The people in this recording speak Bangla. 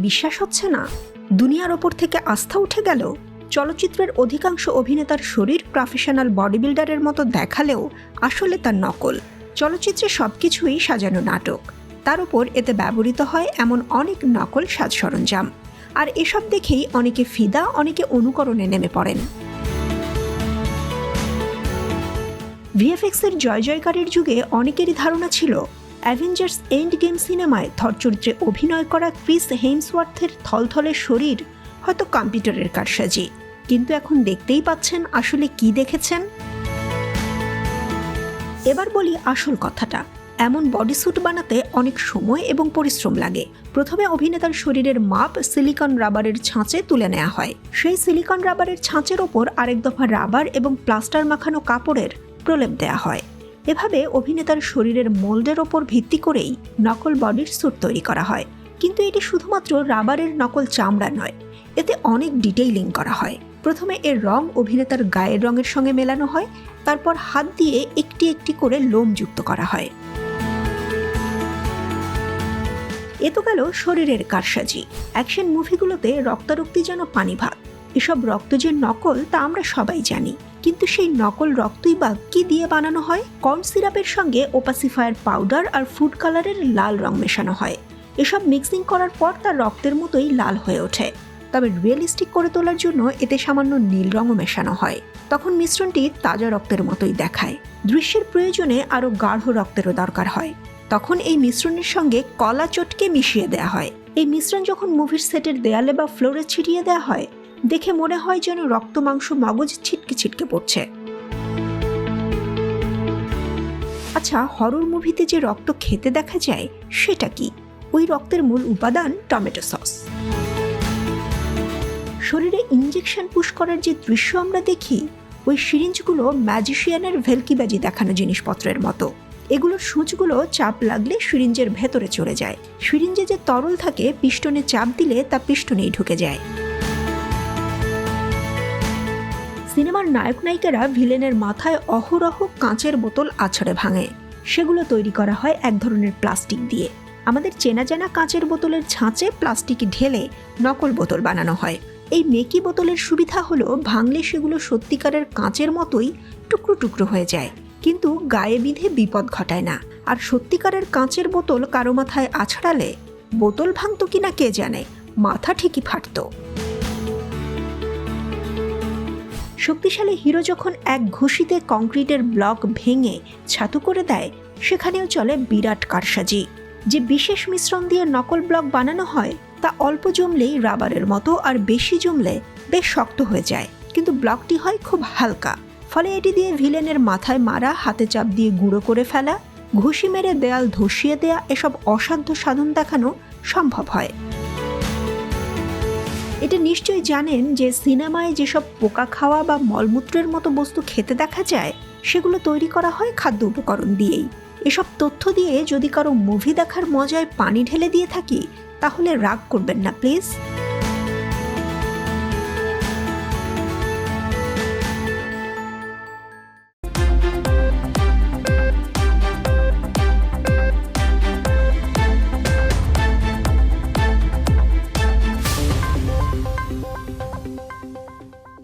বিশ্বাস হচ্ছে না? দুনিয়ার ওপর থেকে আস্থা উঠে গেল? চলচ্চিত্রের অধিকাংশ অভিনেতার শরীর প্রফেশনাল বডি বিল্ডারের মতো দেখালেও আসলে তার নকল। চলচ্চিত্রে সবকিছুই সাজানো নাটক, তার উপর এতে ব্যবহৃত হয় এমন অনেক নকল সাজ সরঞ্জাম। আর এসব দেখেই অনেকে ফিদা, অনেকে অনুকরণে নেমে পড়েন। ভিএফএক্সের জয় জয়কারের যুগে অনেকেরই ধারণা ছিল অ্যাভেঞ্জার্স এন্ড গেম সিনেমায় থর চরিত্রে অভিনয় করা ক্রিস হেমসওয়ার্থের থলথলে শরীর হয়তো কম্পিউটারের কারসাজি। কিন্তু এখন দেখতেই পাচ্ছেন আসলে কি দেখেছেন। এবার বলি আসল কথাটা। এমন বডিস্যুট বানাতে অনেক সময় এবং পরিশ্রম লাগে। প্রথমে অভিনেতার শরীরের মাপ সিলিকন রাবারের ছাঁচে তুলে নেওয়া হয়। সেই সিলিকন রাবারের ছাঁচের ওপর আরেক দফা রাবার এবং প্লাস্টার মাখানো কাপড়ের প্রলেপ দেয়া হয়। এভাবে অভিনেতার শরীরের মোল্ডের ওপর ভিত্তি করেই নকল বডির স্যুট তৈরি করা হয়। কিন্তু এটি শুধুমাত্র রাবারের নকল চামড়া নয়, এতে অনেক ডিটেইলিং করা হয়। প্রথমে এর রং অভিনেতার গায়ের রঙের সঙ্গে মেলানো হয়, তারপর হাত দিয়ে একটি একটি করে লোম যুক্ত করা হয়। এ তো গেল শরীরের কারসাজি। অ্যাকশন মুভিগুলোতে রক্তারক্তি যেন পানি ভাত। এসব রক্ত যে নকল তা আমরা সবাই জানি, কিন্তু সেই নকল রক্তই বা কি দিয়ে বানানো হয়? কর্ন সিরাপের সঙ্গে ওপাসিফায়ার পাউডার আর ফুড কালারের লাল রং মেশানো হয়। এসব মিক্সিং করার পর তার রক্তের মতোই লাল হয়ে ওঠে। তবে রিয়েলিস্টিক করে তোলার জন্য এতে সামান্য নীল রঙও মেশানো হয়। তখন মিশ্রণটি তাজা রক্তের মতোই দেখায়। দৃশ্যের প্রয়োজনে আরও গাঢ় রক্তেরও দরকার হয়। তখন এই মিশ্রণের সঙ্গে কলা চটকে মিশিয়ে দেওয়া হয়। এই মিশ্রণ যখন মুভির সেটের দেয়ালে বা ফ্লোরে ছিটিয়ে দেওয়া হয়, দেখে মনে হয় যেন রক্ত মাংস মগজ ছিটকে ছিটকে পড়ছে। আচ্ছা, হরর মুভিতে যে রক্ত খেতে দেখা যায় সেটা কি? ওই রক্তের মূল উপাদান টমেটো সস। শরীরে ইঞ্জেকশন পুশ করার যে দৃশ্য আমরা দেখি, ওই সিরিঞ্জগুলো ম্যাজিশিয়ানের ভেলকিবাজি দেখানো জিনিসপত্রের মতো। এগুলোর সূঁচগুলো চাপ লাগলে সিরিঞ্জের ভেতরে চলে যায়। সিরিঞ্জে যে তরল থাকে, পিস্টনে চাপ দিলে তা পিস্টনেই ঢুকে যায়। সিনেমার নায়ক নায়িকারা ভিলেনের মাথায় অহরহ কাঁচের বোতল আছড়ে ভাঙে। সেগুলো তৈরি করা হয় এক ধরনের প্লাস্টিক দিয়ে। আমাদের চেনা জানা কাঁচের বোতলের ছাঁচে প্লাস্টিক ঢেলে নকল বোতল বানানো হয়। এই মেকি বোতলের সুবিধা হলো ভাঙলে সেগুলো সত্যিকারের কাঁচের মতোই টুকরো টুকরো হয়ে যায়, কিন্তু গায়ে বিঁধে বিপদ ঘটায় না। আর সত্যিকারের কাঁচের বোতল কারো মাথায় আছড়ালে বোতল ভাঙতো কিনা কে জানে, মাথা ঠিকই ফাটত। শক্তিশালী হিরো যখন এক ঘুষিতে কংক্রিটের ব্লক ভেঙে ছাতু করে দেয়, সেখানেও চলে বিরাট কারসাজি। যে বিশেষ মিশ্রণ দিয়ে নকল ব্লক বানানো হয় তা অল্প জমলেই রাবারের মতো, আর বেশি জমলে বেশ শক্ত হয়ে যায়। কিন্তু ব্লকটি হয় খুব হালকা, ফলে এটি দিয়ে ভিলেনের মাথায় মারা, হাতে চাপ দিয়ে গুঁড়ো করে ফেলা, ঘুষি মেরে দেয়াল ধসিয়ে দেয়া, এসব অসাধ্য সাধন দেখানো সম্ভব হয়। এটা নিশ্চয়ই জানেন যে সিনেমায় যেসব পোকা খাওয়া বা মলমূত্রের মতো বস্তু খেতে দেখা যায়, সেগুলো তৈরি করা হয় খাদ্য উপকরণ দিয়েই। এসব তথ্য দিয়ে যদি কারো মুভি দেখার মজায় পানি ঢেলে দিয়ে থাকি, তাহলে রাগ করবেন না প্লিজ।